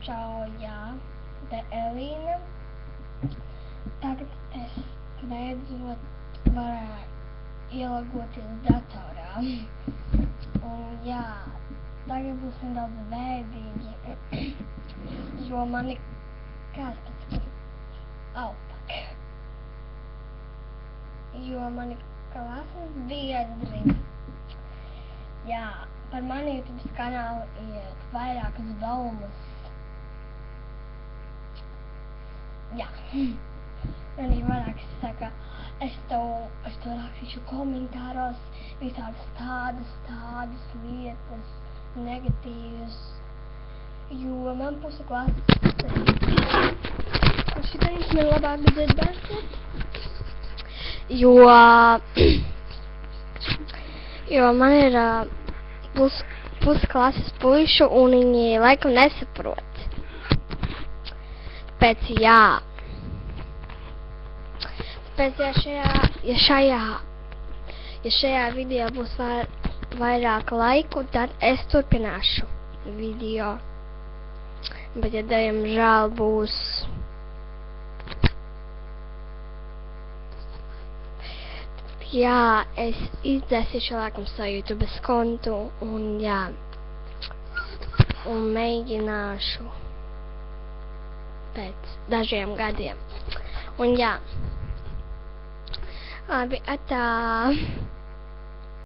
Čau, jā, te Elīna. Tagad es beidzot varēju ielogoties datorā. Un jā, tagad būs nedaudz bēdīgi, jo mani klases biedri, jā, par mani YouTube kanālu ir vairākas baumas. Jā, man ir vairākas saka, es to rakstīšu komentāros, visādas tādas lietas, negatīvas, jo man puse klases šitais man labāk dzirdēt, jo man ir pusklases puišu un viņi laikam nesaprot. Tāpēc ja šajā video būs vairāk laiku, tad es turpināšu video. Bet ja diemžēl būs es izdzēsīšu laikam savu YouTube kontu un un mēģināšu pēc dažiem gadiem. Un labi, atā.